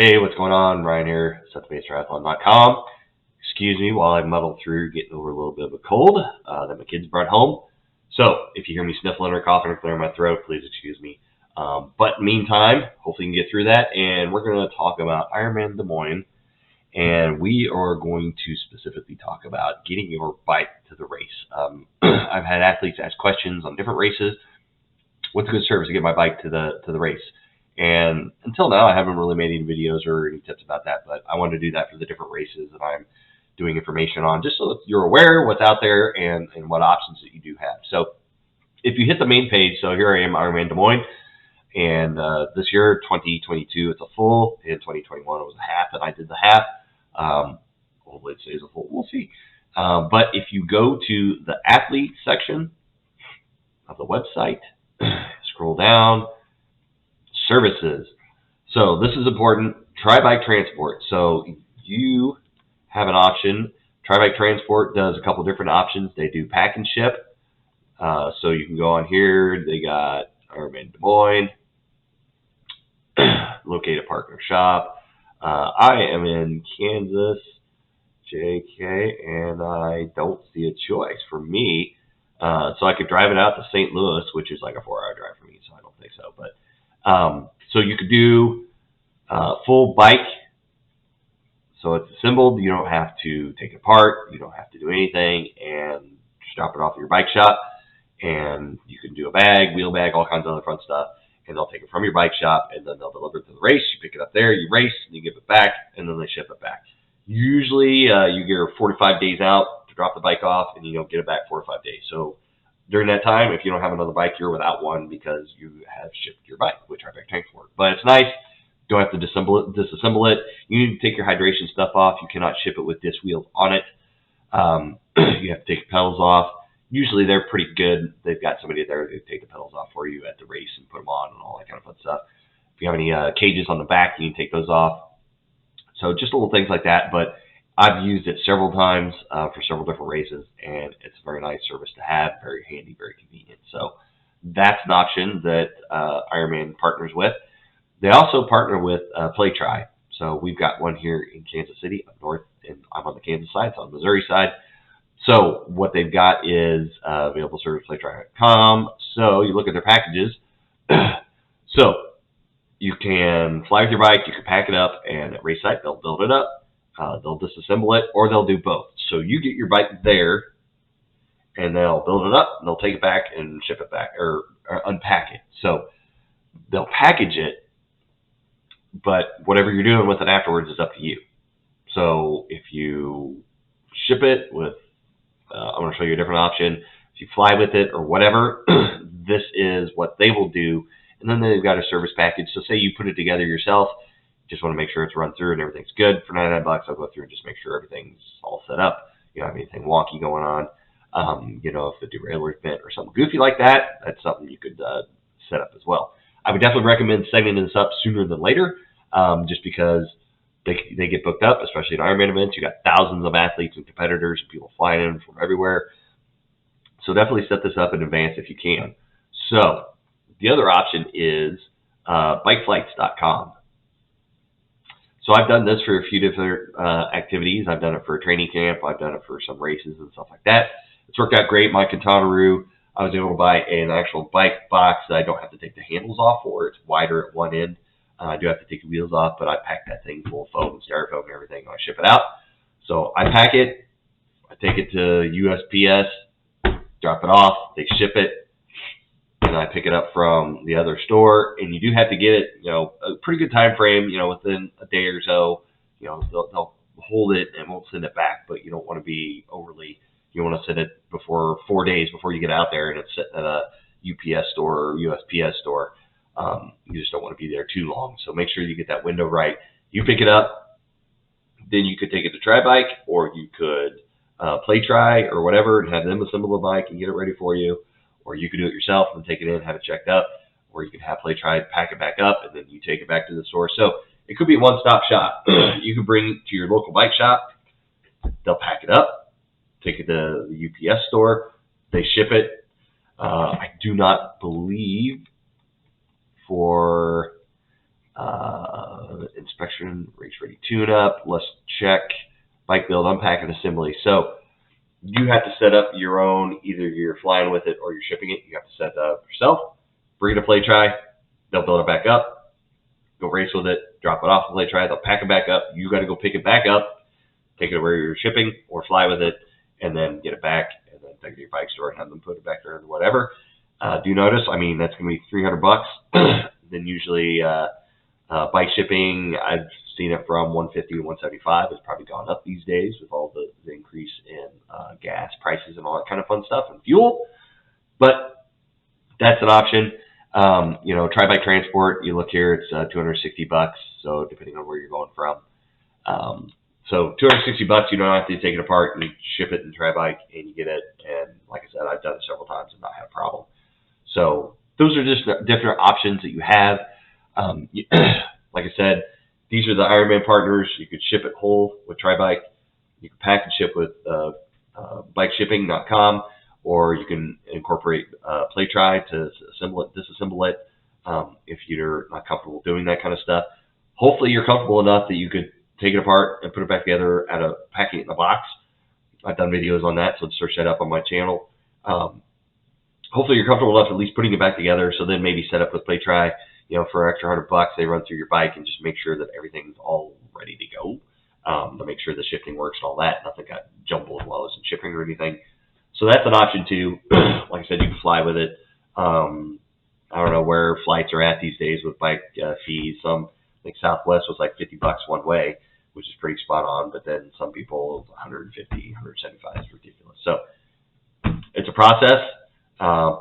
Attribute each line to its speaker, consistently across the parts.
Speaker 1: Hey, what's going on? Ryan here, setthepacetriathlon.com. Excuse me while I muddle through getting over a little bit of a cold that my kids brought home. So if you hear me sniffling or coughing or clearing my throat, please excuse me. But meantime, hopefully you can get through that. And we're going to talk about IRONMAN Des Moines. And we are going to specifically talk about getting your bike to the race. I've had athletes ask questions on different races. What's a good service to get my bike to the race? And until now, I haven't really made any videos or any tips about that, but I wanted to do that for the different races that I'm doing information on, just so that you're aware what's out there and what options that you do have. So if you hit the main page, so here I am, IRONMAN Des Moines, and this year, 2022, it's a full. In 2021, it was a half, and I did the half. Hopefully it stays a full. We'll see. But if you go to the athlete section of the website, scroll down, services. So this is important. Tri-Bike Transport. So you have an option. Tri-Bike Transport does a couple different options. They do pack and ship. So you can go on here. They got IRONMAN Des Moines, located partner shop. I am in Kansas, JK, and I don't see a choice for me. So I could drive it out to St. Louis, which is like a 4-hour drive for me, so I don't think so. But so you could do full bike. So it's assembled. You don't have to take it apart. You don't have to do anything, and just drop it off at your bike shop. And you can do a bag, wheel bag, all kinds of other fun stuff. And they'll take it from your bike shop, and then they'll deliver it to the race. You pick it up there, you race, and you give it back, and then they ship it back. Usually you get 45 days out to drop the bike off, and you don't get it back 4 or 5 days. So during that time, if you don't have another bike, you're without one because you have shipped your bike with Tri-Bike Transport. But it's nice. You don't have to disassemble it. You need to take your hydration stuff off. You cannot ship it with disc wheels on it. You have to take your pedals off. Usually they're pretty good. They've got somebody there to take the pedals off for you at the race and put them on and all that kind of fun stuff. If you have any cages on the back, you can take those off. So just little things like that. But I've used it several times for several different races, and it's a very nice service to have, very handy, very convenient. So that's an option that IRONMAN partners with. They also partner with Play Tri. So we've got one here in Kansas City up north, and I'm on the Kansas side, it's on the Missouri side. So what they've got is available service playtri.com. So you look at their packages. So you can fly with your bike, you can pack it up, and at race site they'll build it up, they'll disassemble it, or they'll do both. So you get your bike there, and they'll build it up, and they'll take it back and ship it back, or unpack it. So they'll package it, but whatever you're doing with it afterwards is up to you. So if you ship it with I'm going to show you a different option. If you fly with it or whatever, this is what they will do. And then they've got a service package. So say you put it together yourself, just want to make sure it's run through and everything's good. For $99, I'll go through and just make sure everything's all set up. You don't have anything wonky going on. If the derailleur's bent or something goofy like that, that's something you could set up as well. I would definitely recommend setting this up sooner than later, just because they get booked up, especially at Ironman events. You got thousands of athletes and competitors and people flying in from everywhere. So definitely set this up in advance if you can. So the other option is bikeflights.com. So I've done this for a few different activities. I've done it for a training camp. I've done it for some races and stuff like that. It's worked out great. My Contaneroo, I was able to buy an actual bike box that I don't have to take the handles off for. It's wider at one end. I do have to take the wheels off, but I pack that thing full of foam and styrofoam and everything, and I ship it out. So I pack it, I take it to USPS, drop it off, they ship it, and I pick it up from the other store. And you do have to get it, a pretty good time frame, within a day or so. They'll hold it and won't send it back, but you don't want to be overly, you want to send it before 4 days before you get out there and it's sitting at a UPS store or USPS store. You just don't want to be there too long. So make sure you get that window right. You pick it up, then you could take it to Tri-Bike, or you could Play Tri or whatever and have them assemble the bike and get it ready for you. Or you could do it yourself and take it in, have it checked up. Or you could have Play Tri pack it back up, and then you take it back to the store. So it could be a one-stop shop. You could bring it to your local bike shop. They'll pack it up, take it to the UPS store. They ship it. I do not believe for inspection, race ready tune-up, let's check, bike build, unpack, and assembly. So you have to set up your own, either you're flying with it or you're shipping it. You have to set that up yourself. Bring it to Play Try. They'll build it back up. Go race with it. Drop it off to Play Try. They'll pack it back up. You got to go pick it back up, take it where you're shipping, or fly with it, and then get it back, and then take it to your bike store and have them put it back there or whatever. Do notice, I mean, that's going to be $300. Then usually bike shipping, I've seen it from $150 to $175. It's probably gone up these days with all the increase in gas prices and all that kind of fun stuff and fuel. But that's an option. Try bike transport. You look here, it's $260. So depending on where you're going from. So $260, you don't have to take it apart. You ship it in Tri Bike and you get it. And like I said, I've done it several times and not had a problem. So those are just different options that you have. Like I said, these are the Ironman partners. You could ship it whole with Tri Bike. You can pack and ship with bikeshipping.com, or you can incorporate Play Try to assemble it, disassemble it, if you're not comfortable doing that kind of stuff. Hopefully you're comfortable enough that you could take it apart and put it back together packing it in a box. I've done videos on that, so search that up on my channel. Hopefully you're comfortable enough at least putting it back together, so then maybe set up with Play Try, for an extra $100, they run through your bike and just make sure that everything's all ready to go, to make sure the shifting works and all that. Nothing got jumbled while it's in shipping or anything. So that's an option too. Like I said, you can fly with it. I don't know where flights are at these days with bike fees. I think Southwest was like $50 one way, which is pretty spot on. But then some people, 150, 175 is ridiculous. So it's a process.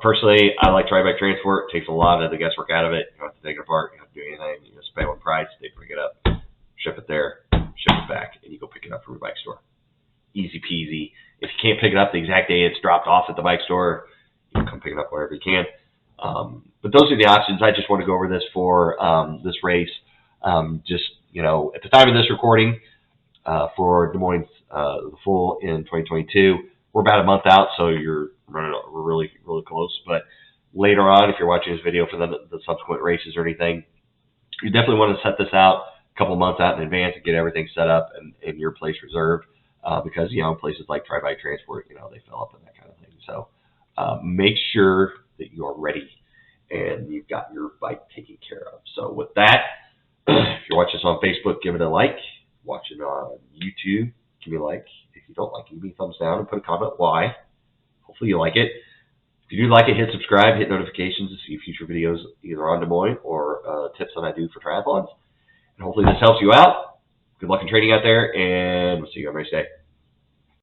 Speaker 1: Personally, I like Tri Bike Transport. It takes a lot of the guesswork out of it. You don't have to take it apart. You don't have to do anything. You just pay one price. They pick it up, ship it there, ship it back, and you go pick it up from your bike store. Easy peasy. If you can't pick it up the exact day it's dropped off at the bike store, you can come pick it up wherever you can. But those are the options. I just want to go over this for this race. At the time of this recording, for Des Moines, the full in 2022, we're about a month out, so we're really, really close. But later on, if you're watching this video for the subsequent races or anything, you definitely want to set this out a couple months out in advance and get everything set up and your place reserved. Because, places like Tri Bike Transport, they fill up and that kind of thing. So make sure that you are ready and you've got your bike taken care of. So with that, if you're watching this on Facebook, give it a like. Watching on YouTube, give me a like. If you don't like it, give me a thumbs down and put a comment why. Hopefully you like it. If you do like it, hit subscribe, hit notifications to see future videos either on Des Moines or tips that I do for triathlons. And hopefully this helps you out. Good luck in training out there, and we'll see you on race day.